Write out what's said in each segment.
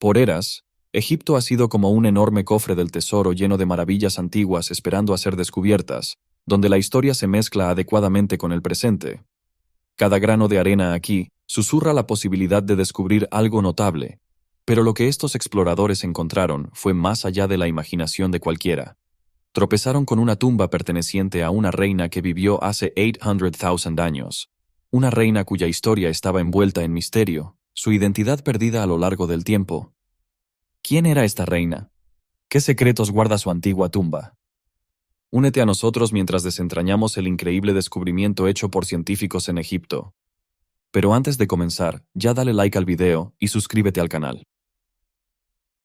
Por eras, Egipto ha sido como un enorme cofre del tesoro lleno de maravillas antiguas esperando a ser descubiertas, donde la historia se mezcla adecuadamente con el presente. Cada grano de arena aquí susurra la posibilidad de descubrir algo notable, pero lo que estos exploradores encontraron fue más allá de la imaginación de cualquiera. Tropezaron con una tumba perteneciente a una reina que vivió hace 800,000 años, una reina cuya historia estaba envuelta en misterio, su identidad perdida a lo largo del tiempo. ¿Quién era esta reina? ¿Qué secretos guarda su antigua tumba? Únete a nosotros mientras desentrañamos el increíble descubrimiento hecho por científicos en Egipto. Pero antes de comenzar, ya dale like al video y suscríbete al canal.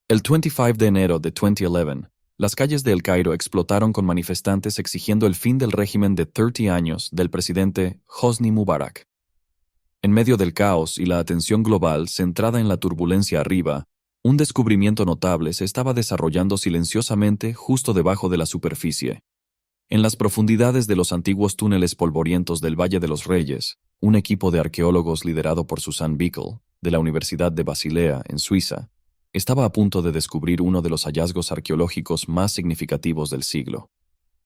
El 25 de enero de 2011, las calles de El Cairo explotaron con manifestantes exigiendo el fin del régimen de 30 años del presidente Hosni Mubarak. En medio del caos y la atención global centrada en la turbulencia arriba, un descubrimiento notable se estaba desarrollando silenciosamente justo debajo de la superficie. En las profundidades de los antiguos túneles polvorientos del Valle de los Reyes, un equipo de arqueólogos liderado por Susanne Bickel, de la Universidad de Basilea, en Suiza, estaba a punto de descubrir uno de los hallazgos arqueológicos más significativos del siglo.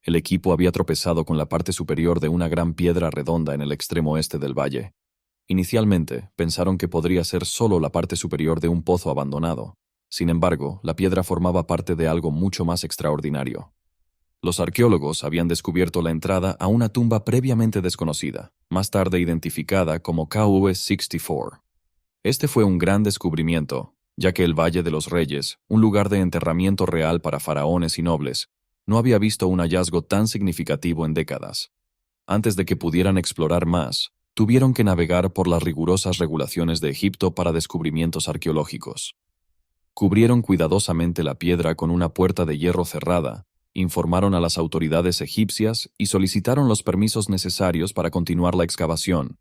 El equipo había tropezado con la parte superior de una gran piedra redonda en el extremo este del valle. Inicialmente, pensaron que podría ser solo la parte superior de un pozo abandonado. Sin embargo, la piedra formaba parte de algo mucho más extraordinario. Los arqueólogos habían descubierto la entrada a una tumba previamente desconocida, más tarde identificada como KV 64. Este fue un gran descubrimiento, ya que el Valle de los Reyes, un lugar de enterramiento real para faraones y nobles, no había visto un hallazgo tan significativo en décadas. Antes de que pudieran explorar más, tuvieron que navegar por las rigurosas regulaciones de Egipto para descubrimientos arqueológicos. Cubrieron cuidadosamente la piedra con una puerta de hierro cerrada, informaron a las autoridades egipcias y solicitaron los permisos necesarios para continuar la excavación.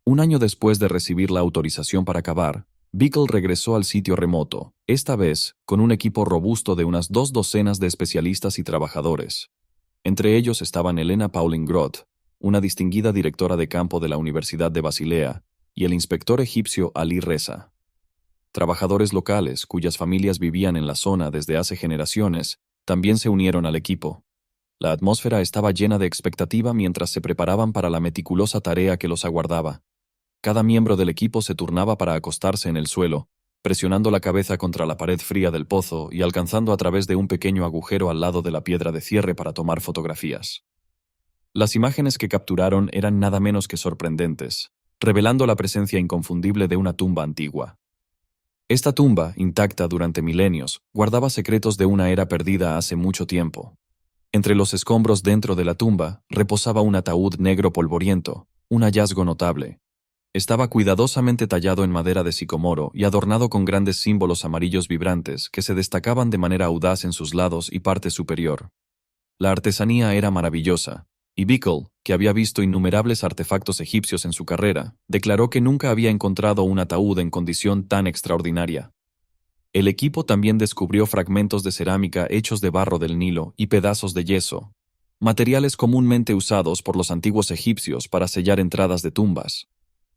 Un año después de recibir la autorización para cavar, Bickel regresó al sitio remoto, esta vez con un equipo robusto de unas 2 docenas de especialistas y trabajadores. Entre ellos estaban Elena Pauling Groth, una distinguida directora de campo de la Universidad de Basilea, y el inspector egipcio Ali Reza. Trabajadores locales, cuyas familias vivían en la zona desde hace generaciones, también se unieron al equipo. La atmósfera estaba llena de expectativa mientras se preparaban para la meticulosa tarea que los aguardaba. Cada miembro del equipo se turnaba para acostarse en el suelo, presionando la cabeza contra la pared fría del pozo y alcanzando a través de un pequeño agujero al lado de la piedra de cierre para tomar fotografías. Las imágenes que capturaron eran nada menos que sorprendentes, revelando la presencia inconfundible de una tumba antigua. Esta tumba, intacta durante milenios, guardaba secretos de una era perdida hace mucho tiempo. Entre los escombros dentro de la tumba reposaba un ataúd negro polvoriento, un hallazgo notable. Estaba cuidadosamente tallado en madera de sicomoro y adornado con grandes símbolos amarillos vibrantes que se destacaban de manera audaz en sus lados y parte superior. La artesanía era maravillosa, y Bickel, que había visto innumerables artefactos egipcios en su carrera, declaró que nunca había encontrado un ataúd en condición tan extraordinaria. El equipo también descubrió fragmentos de cerámica hechos de barro del Nilo y pedazos de yeso, materiales comúnmente usados por los antiguos egipcios para sellar entradas de tumbas.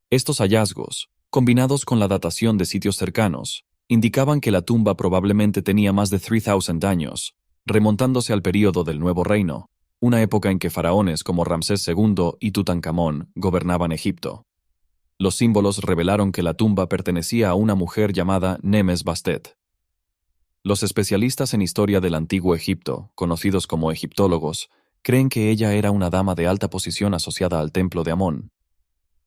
Estos hallazgos, combinados con la datación de sitios cercanos, indicaban que la tumba probablemente tenía más de 3,000 años, remontándose al período del Nuevo Reino, una época en que faraones como Ramsés II y Tutankamón gobernaban Egipto. Los símbolos revelaron que la tumba pertenecía a una mujer llamada Nemes Bastet. Los especialistas en historia del antiguo Egipto, conocidos como egiptólogos, creen que ella era una dama de alta posición asociada al templo de Amón.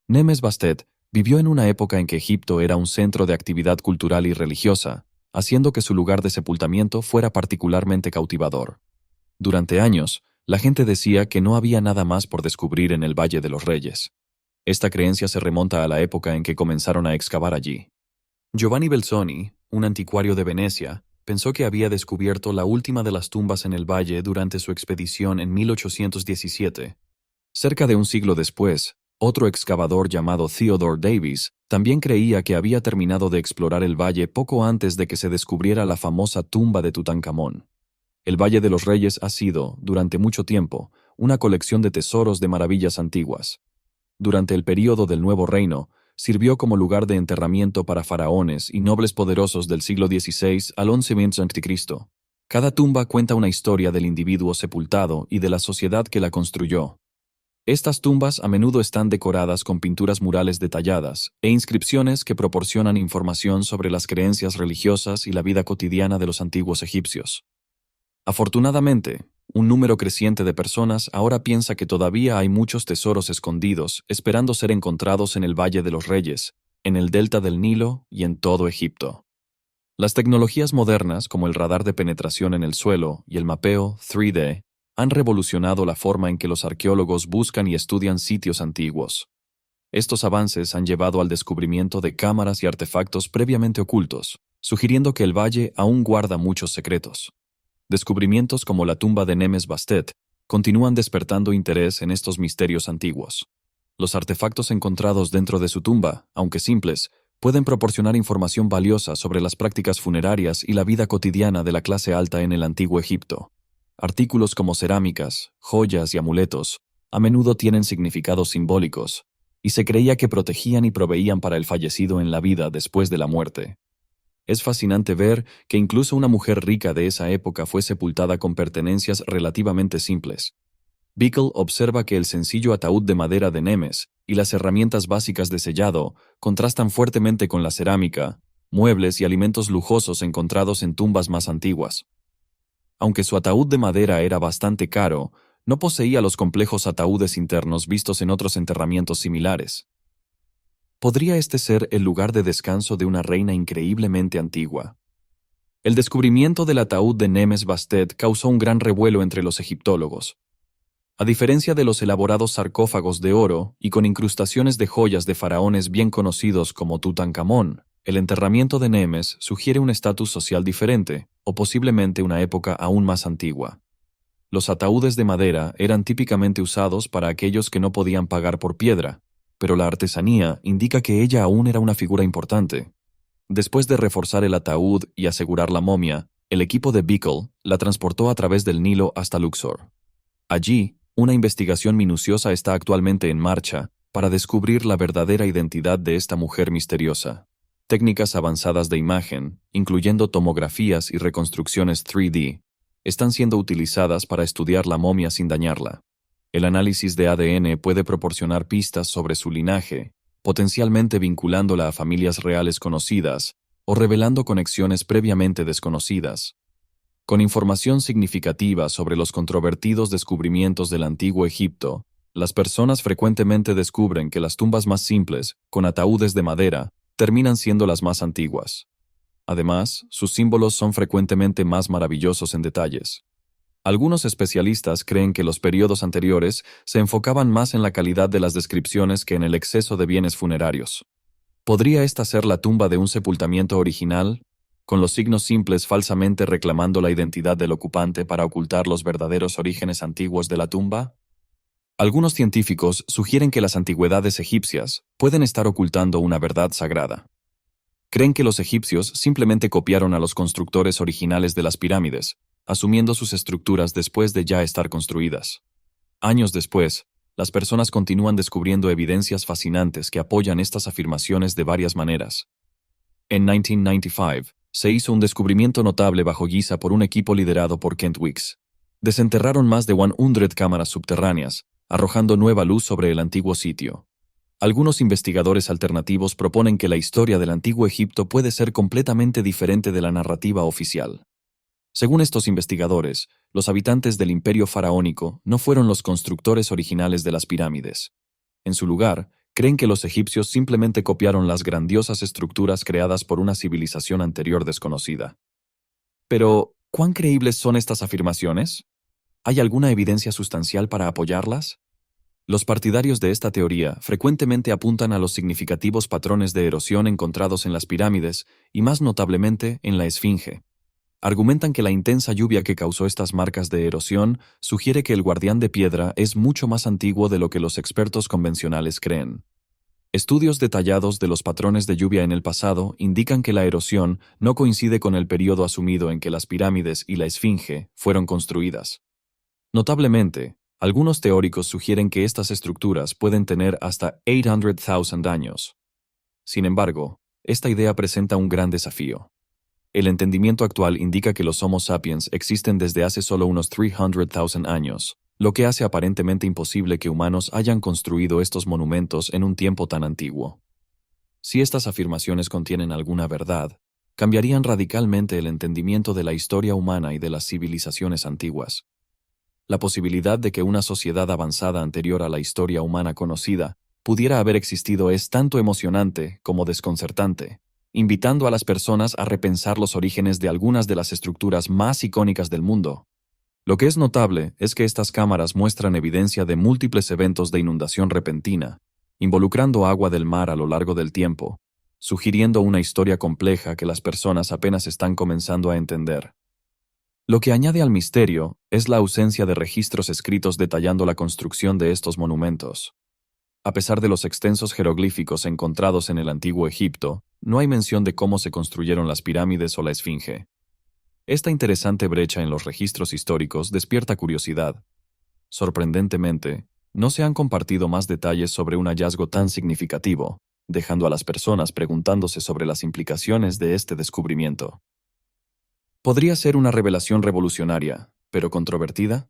Nemes Bastet vivió en una época en que Egipto era un centro de actividad cultural y religiosa, haciendo que su lugar de sepultamiento fuera particularmente cautivador. Durante años, la gente decía que no había nada más por descubrir en el Valle de los Reyes. Esta creencia se remonta a la época en que comenzaron a excavar allí. Giovanni Belzoni, un anticuario de Venecia, pensó que había descubierto la última de las tumbas en el valle durante su expedición en 1817. Cerca de un siglo después, otro excavador llamado Theodore Davis también creía que había terminado de explorar el valle poco antes de que se descubriera la famosa tumba de Tutankamón. El Valle de los Reyes ha sido, durante mucho tiempo, una colección de tesoros de maravillas antiguas. Durante el período del Nuevo Reino, sirvió como lugar de enterramiento para faraones y nobles poderosos del siglo XVI al XI a.C. Cada tumba cuenta una historia del individuo sepultado y de la sociedad que la construyó. Estas tumbas a menudo están decoradas con pinturas murales detalladas e inscripciones que proporcionan información sobre las creencias religiosas y la vida cotidiana de los antiguos egipcios. Afortunadamente, un número creciente de personas ahora piensa que todavía hay muchos tesoros escondidos esperando ser encontrados en el Valle de los Reyes, en el delta del Nilo y en todo Egipto. Las tecnologías modernas, como el radar de penetración en el suelo y el mapeo 3D, han revolucionado la forma en que los arqueólogos buscan y estudian sitios antiguos. Estos avances han llevado al descubrimiento de cámaras y artefactos previamente ocultos, sugiriendo que el valle aún guarda muchos secretos. Descubrimientos como la tumba de Nemes Bastet continúan despertando interés en estos misterios antiguos. Los artefactos encontrados dentro de su tumba, aunque simples, pueden proporcionar información valiosa sobre las prácticas funerarias y la vida cotidiana de la clase alta en el antiguo Egipto. Artículos como cerámicas, joyas y amuletos a menudo tienen significados simbólicos, y se creía que protegían y proveían para el fallecido en la vida después de la muerte. Es fascinante ver que incluso una mujer rica de esa época fue sepultada con pertenencias relativamente simples. Bickel observa que el sencillo ataúd de madera de Nemes y las herramientas básicas de sellado contrastan fuertemente con la cerámica, muebles y alimentos lujosos encontrados en tumbas más antiguas. Aunque su ataúd de madera era bastante caro, no poseía los complejos ataúdes internos vistos en otros enterramientos similares. ¿Podría este ser el lugar de descanso de una reina increíblemente antigua? El descubrimiento del ataúd de Nemes Bastet causó un gran revuelo entre los egiptólogos. A diferencia de los elaborados sarcófagos de oro y con incrustaciones de joyas de faraones bien conocidos como Tutankamón, el enterramiento de Nemes sugiere un estatus social diferente, o posiblemente una época aún más antigua. Los ataúdes de madera eran típicamente usados para aquellos que no podían pagar por piedra, pero la artesanía indica que ella aún era una figura importante. Después de reforzar el ataúd y asegurar la momia, el equipo de Bickel la transportó a través del Nilo hasta Luxor. Allí, una investigación minuciosa está actualmente en marcha para descubrir la verdadera identidad de esta mujer misteriosa. Técnicas avanzadas de imagen, incluyendo tomografías y reconstrucciones 3D, están siendo utilizadas para estudiar la momia sin dañarla. El análisis de ADN puede proporcionar pistas sobre su linaje, potencialmente vinculándola a familias reales conocidas o revelando conexiones previamente desconocidas. Con información significativa sobre los controvertidos descubrimientos del antiguo Egipto, las personas frecuentemente descubren que las tumbas más simples, con ataúdes de madera, terminan siendo las más antiguas. Además, sus símbolos son frecuentemente más maravillosos en detalles. Algunos especialistas creen que los periodos anteriores se enfocaban más en la calidad de las descripciones que en el exceso de bienes funerarios. ¿Podría esta ser la tumba de un sepultamiento original, con los signos simples falsamente reclamando la identidad del ocupante para ocultar los verdaderos orígenes antiguos de la tumba? Algunos científicos sugieren que las antigüedades egipcias pueden estar ocultando una verdad sagrada. Creen que los egipcios simplemente copiaron a los constructores originales de las pirámides, asumiendo sus estructuras después de ya estar construidas. Años después, las personas continúan descubriendo evidencias fascinantes que apoyan estas afirmaciones de varias maneras. En 1995, se hizo un descubrimiento notable bajo Giza por un equipo liderado por Kent Weeks. Desenterraron más de 100 cámaras subterráneas, arrojando nueva luz sobre el antiguo sitio. Algunos investigadores alternativos proponen que la historia del antiguo Egipto puede ser completamente diferente de la narrativa oficial. Según estos investigadores, los habitantes del imperio faraónico no fueron los constructores originales de las pirámides. En su lugar, creen que los egipcios simplemente copiaron las grandiosas estructuras creadas por una civilización anterior desconocida. Pero, ¿cuán creíbles son estas afirmaciones? ¿Hay alguna evidencia sustancial para apoyarlas? Los partidarios de esta teoría frecuentemente apuntan a los significativos patrones de erosión encontrados en las pirámides y más notablemente en la Esfinge. Argumentan que la intensa lluvia que causó estas marcas de erosión sugiere que el guardián de piedra es mucho más antiguo de lo que los expertos convencionales creen. Estudios detallados de los patrones de lluvia en el pasado indican que la erosión no coincide con el periodo asumido en que las pirámides y la Esfinge fueron construidas. Notablemente, algunos teóricos sugieren que estas estructuras pueden tener hasta 800,000 años. Sin embargo, esta idea presenta un gran desafío. El entendimiento actual indica que los Homo sapiens existen desde hace solo unos 300,000 años, lo que hace aparentemente imposible que humanos hayan construido estos monumentos en un tiempo tan antiguo. Si estas afirmaciones contienen alguna verdad, cambiarían radicalmente el entendimiento de la historia humana y de las civilizaciones antiguas. La posibilidad de que una sociedad avanzada anterior a la historia humana conocida pudiera haber existido es tanto emocionante como desconcertante, invitando a las personas a repensar los orígenes de algunas de las estructuras más icónicas del mundo. Lo que es notable es que estas cámaras muestran evidencia de múltiples eventos de inundación repentina, involucrando agua del mar a lo largo del tiempo, sugiriendo una historia compleja que las personas apenas están comenzando a entender. Lo que añade al misterio es la ausencia de registros escritos detallando la construcción de estos monumentos. A pesar de los extensos jeroglíficos encontrados en el antiguo Egipto, no hay mención de cómo se construyeron las pirámides o la Esfinge. Esta interesante brecha en los registros históricos despierta curiosidad. Sorprendentemente, no se han compartido más detalles sobre un hallazgo tan significativo, dejando a las personas preguntándose sobre las implicaciones de este descubrimiento. ¿Podría ser una revelación revolucionaria, pero controvertida?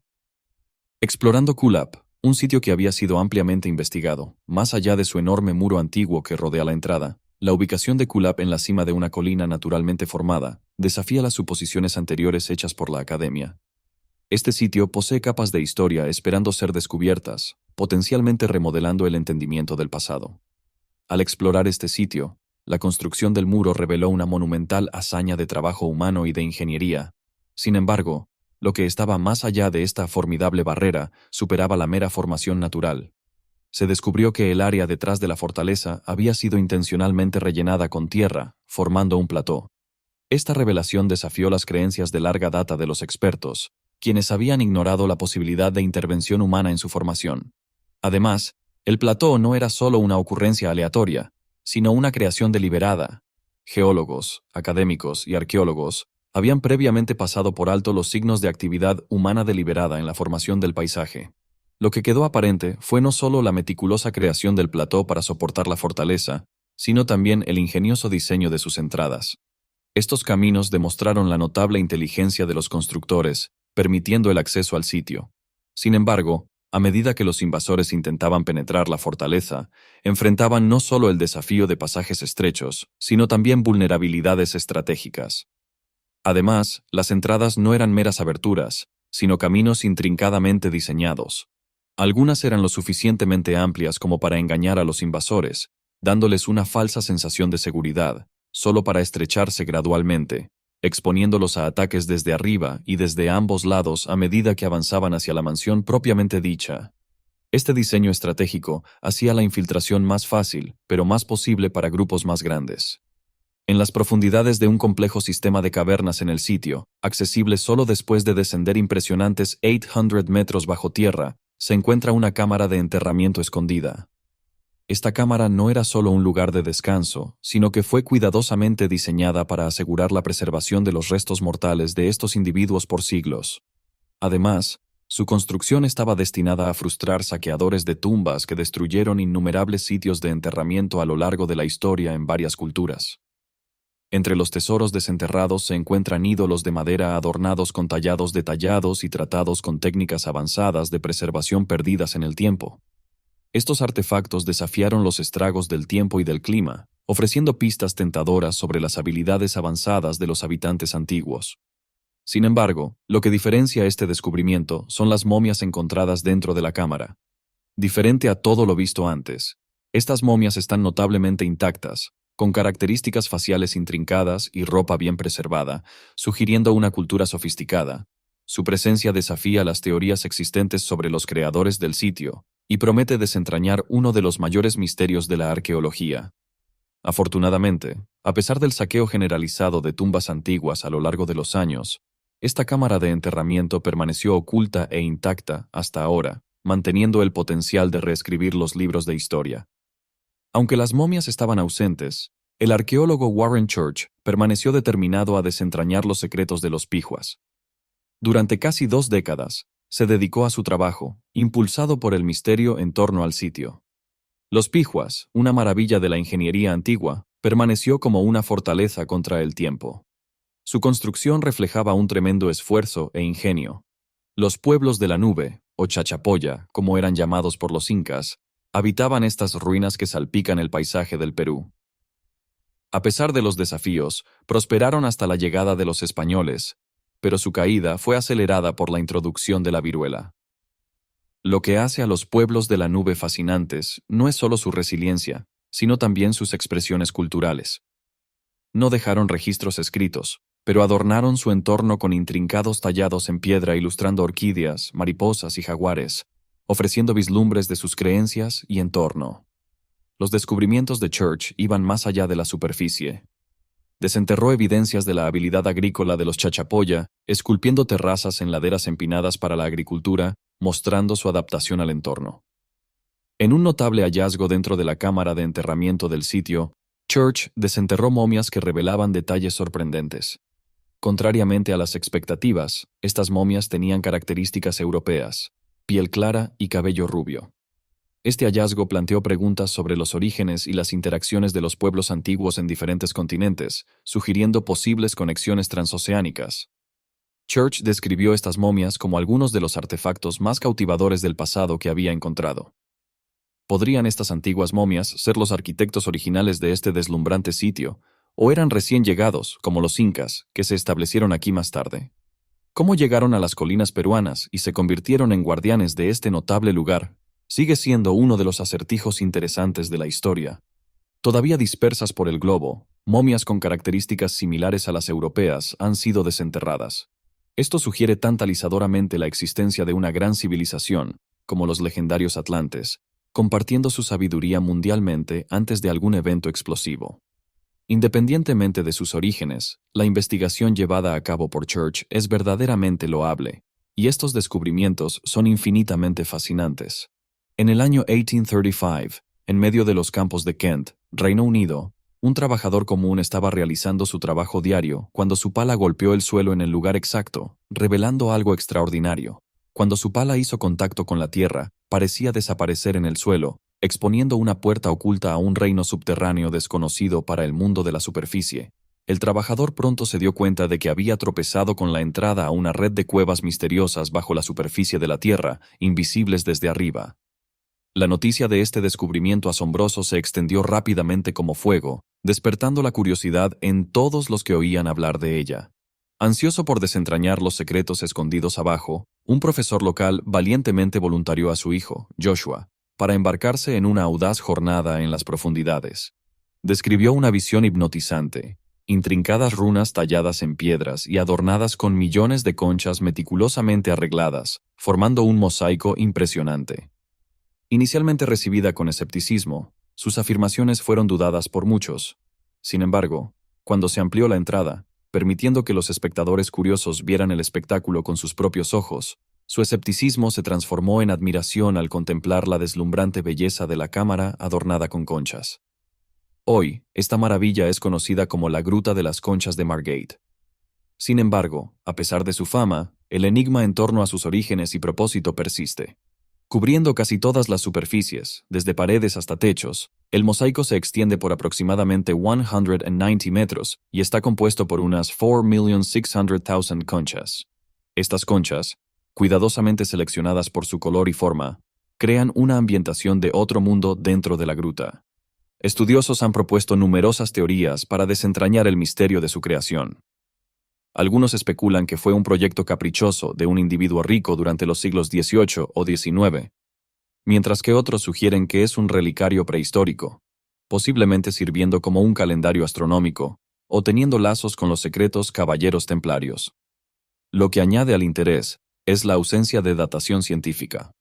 Explorando Kulap, un sitio que había sido ampliamente investigado, más allá de su enorme muro antiguo que rodea la entrada, la ubicación de Kulap en la cima de una colina naturalmente formada desafía las suposiciones anteriores hechas por la Academia. Este sitio posee capas de historia esperando ser descubiertas, potencialmente remodelando el entendimiento del pasado. Al explorar este sitio, la construcción del muro reveló una monumental hazaña de trabajo humano y de ingeniería. Sin embargo, lo que estaba más allá de esta formidable barrera superaba la mera formación natural. Se descubrió que el área detrás de la fortaleza había sido intencionalmente rellenada con tierra, formando un plató. Esta revelación desafió las creencias de larga data de los expertos, quienes habían ignorado la posibilidad de intervención humana en su formación. Además, el plató no era solo una ocurrencia aleatoria, sino una creación deliberada. Geólogos, académicos y arqueólogos habían previamente pasado por alto los signos de actividad humana deliberada en la formación del paisaje. Lo que quedó aparente fue no solo la meticulosa creación del plató para soportar la fortaleza, sino también el ingenioso diseño de sus entradas. Estos caminos demostraron la notable inteligencia de los constructores, permitiendo el acceso al sitio. Sin embargo, a medida que los invasores intentaban penetrar la fortaleza, enfrentaban no solo el desafío de pasajes estrechos, sino también vulnerabilidades estratégicas. Además, las entradas no eran meras aberturas, sino caminos intrincadamente diseñados. Algunas eran lo suficientemente amplias como para engañar a los invasores, dándoles una falsa sensación de seguridad, solo para estrecharse gradualmente, exponiéndolos a ataques desde arriba y desde ambos lados a medida que avanzaban hacia la mansión propiamente dicha. Este diseño estratégico hacía la infiltración más fácil, pero más posible para grupos más grandes. En las profundidades de un complejo sistema de cavernas en el sitio, accesible solo después de descender impresionantes 800 metros bajo tierra, se encuentra una cámara de enterramiento escondida. Esta cámara no era solo un lugar de descanso, sino que fue cuidadosamente diseñada para asegurar la preservación de los restos mortales de estos individuos por siglos. Además, su construcción estaba destinada a frustrar saqueadores de tumbas que destruyeron innumerables sitios de enterramiento a lo largo de la historia en varias culturas. Entre los tesoros desenterrados se encuentran ídolos de madera adornados con tallados detallados y tratados con técnicas avanzadas de preservación perdidas en el tiempo. Estos artefactos desafiaron los estragos del tiempo y del clima, ofreciendo pistas tentadoras sobre las habilidades avanzadas de los habitantes antiguos. Sin embargo, lo que diferencia este descubrimiento son las momias encontradas dentro de la cámara. Diferente a todo lo visto antes, estas momias están notablemente intactas, con características faciales intrincadas y ropa bien preservada, sugiriendo una cultura sofisticada. Su presencia desafía las teorías existentes sobre los creadores del sitio y promete desentrañar uno de los mayores misterios de la arqueología. Afortunadamente, a pesar del saqueo generalizado de tumbas antiguas a lo largo de los años, esta cámara de enterramiento permaneció oculta e intacta hasta ahora, manteniendo el potencial de reescribir los libros de historia. Aunque las momias estaban ausentes, el arqueólogo Warren Church permaneció determinado a desentrañar los secretos de los Pijuas. Durante casi 2 décadas, se dedicó a su trabajo, impulsado por el misterio en torno al sitio. Los pijuas, una maravilla de la ingeniería antigua, permaneció como una fortaleza contra el tiempo. Su construcción reflejaba un tremendo esfuerzo e ingenio. Los pueblos de la nube, o Chachapoya, como eran llamados por los incas, habitaban estas ruinas que salpican el paisaje del Perú. A pesar de los desafíos, prosperaron hasta la llegada de los españoles, pero su caída fue acelerada por la introducción de la viruela. Lo que hace a los pueblos de la nube fascinantes no es solo su resiliencia, sino también sus expresiones culturales. No dejaron registros escritos, pero adornaron su entorno con intrincados tallados en piedra ilustrando orquídeas, mariposas y jaguares, ofreciendo vislumbres de sus creencias y entorno. Los descubrimientos de Church iban más allá de la superficie. Desenterró evidencias de la habilidad agrícola de los Chachapoya, esculpiendo terrazas en laderas empinadas para la agricultura, mostrando su adaptación al entorno. En un notable hallazgo dentro de la cámara de enterramiento del sitio, Church desenterró momias que revelaban detalles sorprendentes. Contrariamente a las expectativas, estas momias tenían características europeas, piel clara y cabello rubio. Este hallazgo planteó preguntas sobre los orígenes y las interacciones de los pueblos antiguos en diferentes continentes, sugiriendo posibles conexiones transoceánicas. Church describió estas momias como algunos de los artefactos más cautivadores del pasado que había encontrado. ¿Podrían estas antiguas momias ser los arquitectos originales de este deslumbrante sitio, o eran recién llegados, como los incas, que se establecieron aquí más tarde? ¿Cómo llegaron a las colinas peruanas y se convirtieron en guardianes de este notable lugar? Sigue siendo uno de los acertijos interesantes de la historia. Todavía dispersas por el globo, momias con características similares a las europeas han sido desenterradas. Esto sugiere tantalizadoramente la existencia de una gran civilización, como los legendarios atlantes, compartiendo su sabiduría mundialmente antes de algún evento explosivo. Independientemente de sus orígenes, la investigación llevada a cabo por Church es verdaderamente loable, y estos descubrimientos son infinitamente fascinantes. En el año 1835, en medio de los campos de Kent, Reino Unido, un trabajador común estaba realizando su trabajo diario cuando su pala golpeó el suelo en el lugar exacto, revelando algo extraordinario. Cuando su pala hizo contacto con la tierra, parecía desaparecer en el suelo, exponiendo una puerta oculta a un reino subterráneo desconocido para el mundo de la superficie. El trabajador pronto se dio cuenta de que había tropezado con la entrada a una red de cuevas misteriosas bajo la superficie de la tierra, invisibles desde arriba. La noticia de este descubrimiento asombroso se extendió rápidamente como fuego, despertando la curiosidad en todos los que oían hablar de ella. Ansioso por desentrañar los secretos escondidos abajo, un profesor local valientemente voluntarió a su hijo, Joshua, para embarcarse en una audaz jornada en las profundidades. Describió una visión hipnotizante, intrincadas runas talladas en piedras y adornadas con millones de conchas meticulosamente arregladas, formando un mosaico impresionante. Inicialmente recibida con escepticismo, sus afirmaciones fueron dudadas por muchos. Sin embargo, cuando se amplió la entrada, permitiendo que los espectadores curiosos vieran el espectáculo con sus propios ojos, su escepticismo se transformó en admiración al contemplar la deslumbrante belleza de la cámara adornada con conchas. Hoy, esta maravilla es conocida como la Gruta de las Conchas de Margate. Sin embargo, a pesar de su fama, el enigma en torno a sus orígenes y propósito persiste. Cubriendo casi todas las superficies, desde paredes hasta techos, el mosaico se extiende por aproximadamente 190 metros y está compuesto por unas 4,600,000 conchas. Estas conchas, cuidadosamente seleccionadas por su color y forma, crean una ambientación de otro mundo dentro de la gruta. Estudiosos han propuesto numerosas teorías para desentrañar el misterio de su creación. Algunos especulan que fue un proyecto caprichoso de un individuo rico durante los siglos XVIII o XIX, mientras que otros sugieren que es un relicario prehistórico, posiblemente sirviendo como un calendario astronómico o teniendo lazos con los secretos caballeros templarios. Lo que añade al interés es la ausencia de datación científica.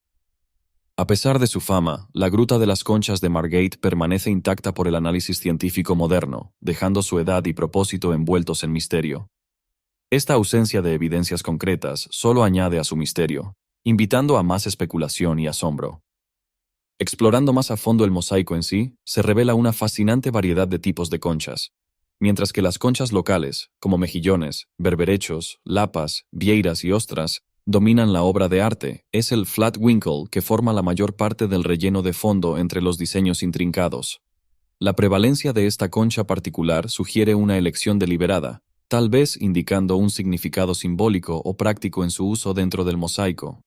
A pesar de su fama, la Gruta de las Conchas de Margate permanece intacta por el análisis científico moderno, dejando su edad y propósito envueltos en misterio. Esta ausencia de evidencias concretas solo añade a su misterio, invitando a más especulación y asombro. Explorando más a fondo el mosaico en sí, se revela una fascinante variedad de tipos de conchas, mientras que las conchas locales, como mejillones, berberechos, lapas, vieiras y ostras, dominan la obra de arte. Es el flat winkle que forma la mayor parte del relleno de fondo entre los diseños intrincados. La prevalencia de esta concha particular sugiere una elección deliberada, tal vez indicando un significado simbólico o práctico en su uso dentro del mosaico.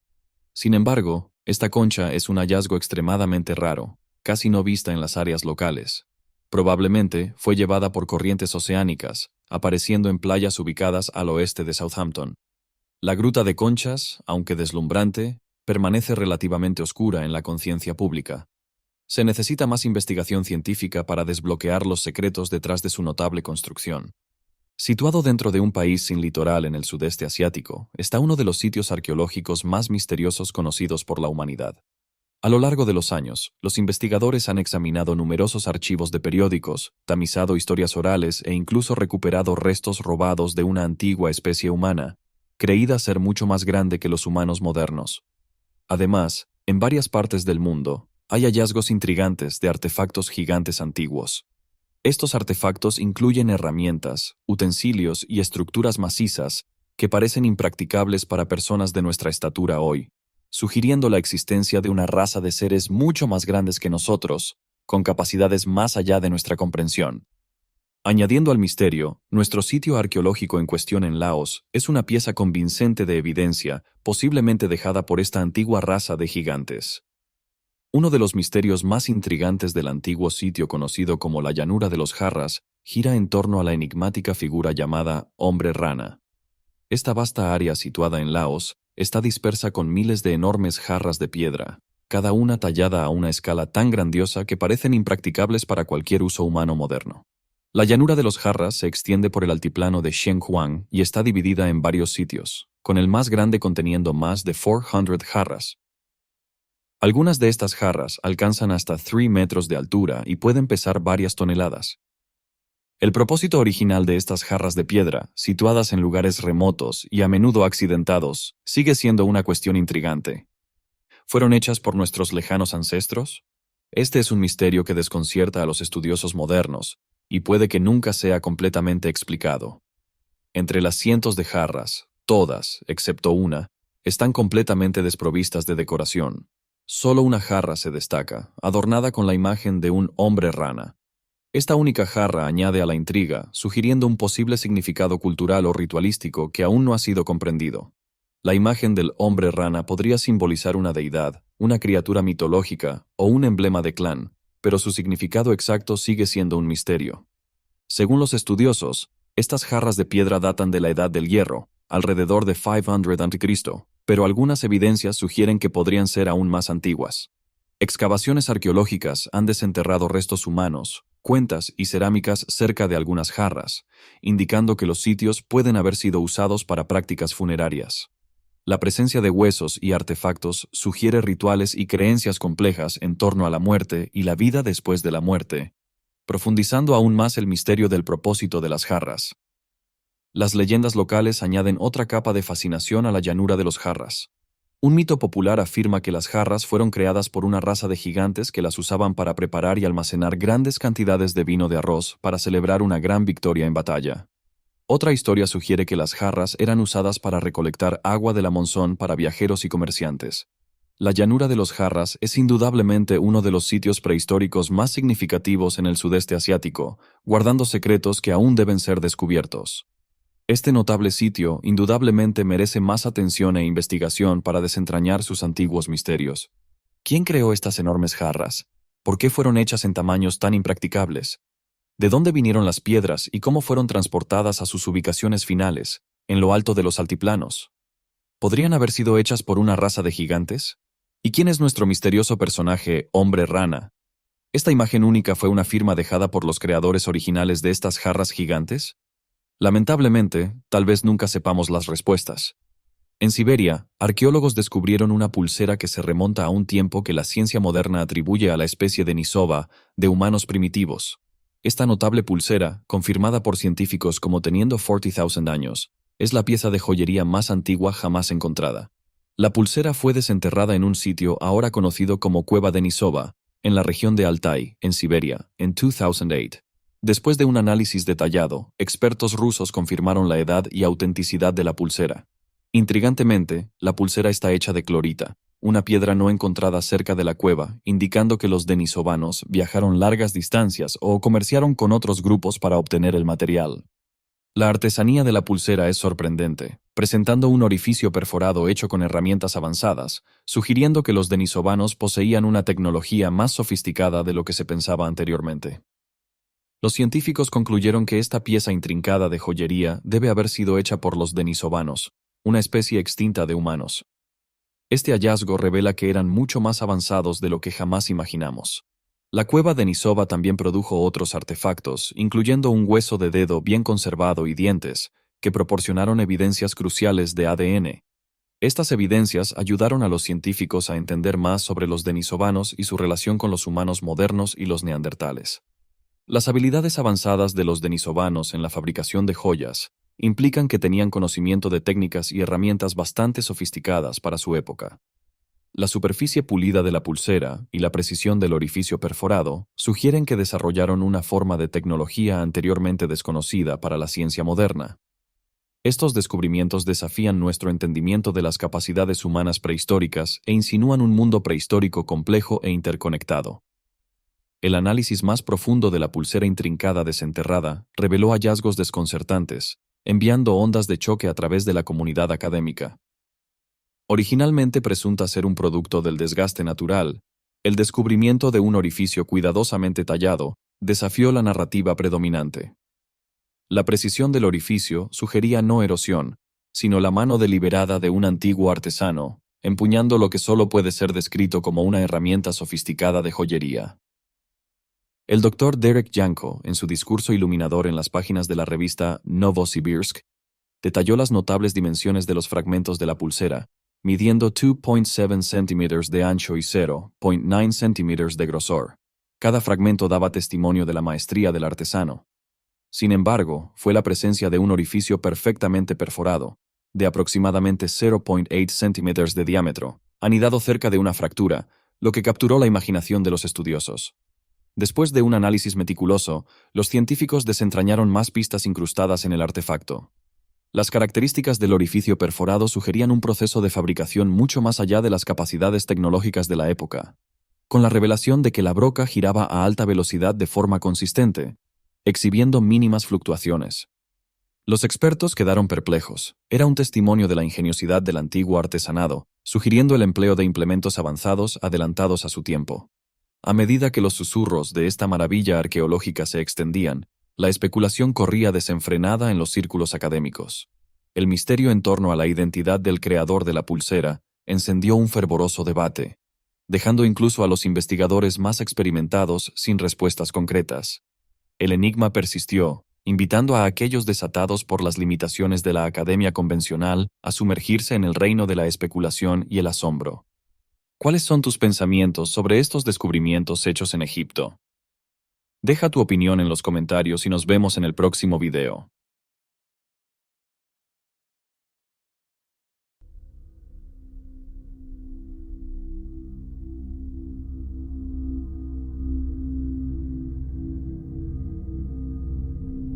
Sin embargo, esta concha es un hallazgo extremadamente raro, casi no vista en las áreas locales. Probablemente fue llevada por corrientes oceánicas, apareciendo en playas ubicadas al oeste de Southampton. La gruta de conchas, aunque deslumbrante, permanece relativamente oscura en la conciencia pública. Se necesita más investigación científica para desbloquear los secretos detrás de su notable construcción. Situado dentro de un país sin litoral en el sudeste asiático, está uno de los sitios arqueológicos más misteriosos conocidos por la humanidad. A lo largo de los años, los investigadores han examinado numerosos archivos de periódicos, tamizado historias orales e incluso recuperado restos robados de una antigua especie humana, creída ser mucho más grande que los humanos modernos. Además, en varias partes del mundo, hay hallazgos intrigantes de artefactos gigantes antiguos. Estos artefactos incluyen herramientas, utensilios y estructuras macizas que parecen impracticables para personas de nuestra estatura hoy, sugiriendo la existencia de una raza de seres mucho más grandes que nosotros, con capacidades más allá de nuestra comprensión. Añadiendo al misterio, nuestro sitio arqueológico en cuestión en Laos es una pieza convincente de evidencia, posiblemente dejada por esta antigua raza de gigantes. Uno de los misterios más intrigantes del antiguo sitio conocido como la llanura de los Jarras gira en torno a la enigmática figura llamada hombre rana. Esta vasta área situada en Laos está dispersa con miles de enormes jarras de piedra, cada una tallada a una escala tan grandiosa que parecen impracticables para cualquier uso humano moderno. La llanura de los Jarras se extiende por el altiplano de Shenzhuang y está dividida en varios sitios, con el más grande conteniendo más de 400 jarras. Algunas de estas jarras alcanzan hasta 3 metros de altura y pueden pesar varias toneladas. El propósito original de estas jarras de piedra, situadas en lugares remotos y a menudo accidentados, sigue siendo una cuestión intrigante. ¿Fueron hechas por nuestros lejanos ancestros? Este es un misterio que desconcierta a los estudiosos modernos y puede que nunca sea completamente explicado. Entre las cientos de jarras, todas, excepto una, están completamente desprovistas de decoración. Solo una jarra se destaca, adornada con la imagen de un hombre rana. Esta única jarra añade a la intriga, sugiriendo un posible significado cultural o ritualístico que aún no ha sido comprendido. La imagen del hombre rana podría simbolizar una deidad, una criatura mitológica o un emblema de clan, pero su significado exacto sigue siendo un misterio. Según los estudiosos, estas jarras de piedra datan de la Edad del Hierro, alrededor de 500 a.C., pero algunas evidencias sugieren que podrían ser aún más antiguas. Excavaciones arqueológicas han desenterrado restos humanos, cuentas y cerámicas cerca de algunas jarras, indicando que los sitios pueden haber sido usados para prácticas funerarias. La presencia de huesos y artefactos sugiere rituales y creencias complejas en torno a la muerte y la vida después de la muerte, profundizando aún más el misterio del propósito de las jarras. Las leyendas locales añaden otra capa de fascinación a la llanura de los Jarras. Un mito popular afirma que las jarras fueron creadas por una raza de gigantes que las usaban para preparar y almacenar grandes cantidades de vino de arroz para celebrar una gran victoria en batalla. Otra historia sugiere que las jarras eran usadas para recolectar agua de la monzón para viajeros y comerciantes. La llanura de los Jarras es indudablemente uno de los sitios prehistóricos más significativos en el sudeste asiático, guardando secretos que aún deben ser descubiertos. Este notable sitio indudablemente merece más atención e investigación para desentrañar sus antiguos misterios. ¿Quién creó estas enormes jarras? ¿Por qué fueron hechas en tamaños tan impracticables? ¿De dónde vinieron las piedras y cómo fueron transportadas a sus ubicaciones finales, en lo alto de los altiplanos? ¿Podrían haber sido hechas por una raza de gigantes? ¿Y quién es nuestro misterioso personaje, hombre rana? ¿Esta imagen única fue una firma dejada por los creadores originales de estas jarras gigantes? Lamentablemente, tal vez nunca sepamos las respuestas. En Siberia, arqueólogos descubrieron una pulsera que se remonta a un tiempo que la ciencia moderna atribuye a la especie de Denisova de humanos primitivos. Esta notable pulsera, confirmada por científicos como teniendo 40,000 años, es la pieza de joyería más antigua jamás encontrada. La pulsera fue desenterrada en un sitio ahora conocido como Cueva Denisova, en la región de Altai, en Siberia, en 2008. Después de un análisis detallado, expertos rusos confirmaron la edad y autenticidad de la pulsera. Intrigantemente, la pulsera está hecha de clorita, una piedra no encontrada cerca de la cueva, indicando que los denisovanos viajaron largas distancias o comerciaron con otros grupos para obtener el material. La artesanía de la pulsera es sorprendente, presentando un orificio perforado hecho con herramientas avanzadas, sugiriendo que los denisovanos poseían una tecnología más sofisticada de lo que se pensaba anteriormente. Los científicos concluyeron que esta pieza intrincada de joyería debe haber sido hecha por los denisovanos, una especie extinta de humanos. Este hallazgo revela que eran mucho más avanzados de lo que jamás imaginamos. La cueva Denisova también produjo otros artefactos, incluyendo un hueso de dedo bien conservado y dientes, que proporcionaron evidencias cruciales de ADN. Estas evidencias ayudaron a los científicos a entender más sobre los denisovanos y su relación con los humanos modernos y los neandertales. Las habilidades avanzadas de los denisovanos en la fabricación de joyas implican que tenían conocimiento de técnicas y herramientas bastante sofisticadas para su época. La superficie pulida de la pulsera y la precisión del orificio perforado sugieren que desarrollaron una forma de tecnología anteriormente desconocida para la ciencia moderna. Estos descubrimientos desafían nuestro entendimiento de las capacidades humanas prehistóricas e insinúan un mundo prehistórico complejo e interconectado. El análisis más profundo de la pulsera intrincada desenterrada reveló hallazgos desconcertantes, enviando ondas de choque a través de la comunidad académica. Originalmente presunta ser un producto del desgaste natural, el descubrimiento de un orificio cuidadosamente tallado desafió la narrativa predominante. La precisión del orificio sugería no erosión, sino la mano deliberada de un antiguo artesano, empuñando lo que solo puede ser descrito como una herramienta sofisticada de joyería. El Dr. Derek Janko, en su discurso iluminador en las páginas de la revista Novosibirsk, detalló las notables dimensiones de los fragmentos de la pulsera, midiendo 2.7 centímetros de ancho y 0.9 centímetros de grosor. Cada fragmento daba testimonio de la maestría del artesano. Sin embargo, fue la presencia de un orificio perfectamente perforado, de aproximadamente 0.8 centímetros de diámetro, anidado cerca de una fractura, lo que capturó la imaginación de los estudiosos. Después de un análisis meticuloso, los científicos desentrañaron más pistas incrustadas en el artefacto. Las características del orificio perforado sugerían un proceso de fabricación mucho más allá de las capacidades tecnológicas de la época, con la revelación de que la broca giraba a alta velocidad de forma consistente, exhibiendo mínimas fluctuaciones. Los expertos quedaron perplejos. Era un testimonio de la ingeniosidad del antiguo artesanado, sugiriendo el empleo de implementos avanzados adelantados a su tiempo. A medida que los susurros de esta maravilla arqueológica se extendían, la especulación corría desenfrenada en los círculos académicos. El misterio en torno a la identidad del creador de la pulsera encendió un fervoroso debate, dejando incluso a los investigadores más experimentados sin respuestas concretas. El enigma persistió, invitando a aquellos desatados por las limitaciones de la academia convencional a sumergirse en el reino de la especulación y el asombro. ¿Cuáles son tus pensamientos sobre estos descubrimientos hechos en Egipto? Deja tu opinión en los comentarios y nos vemos en el próximo video.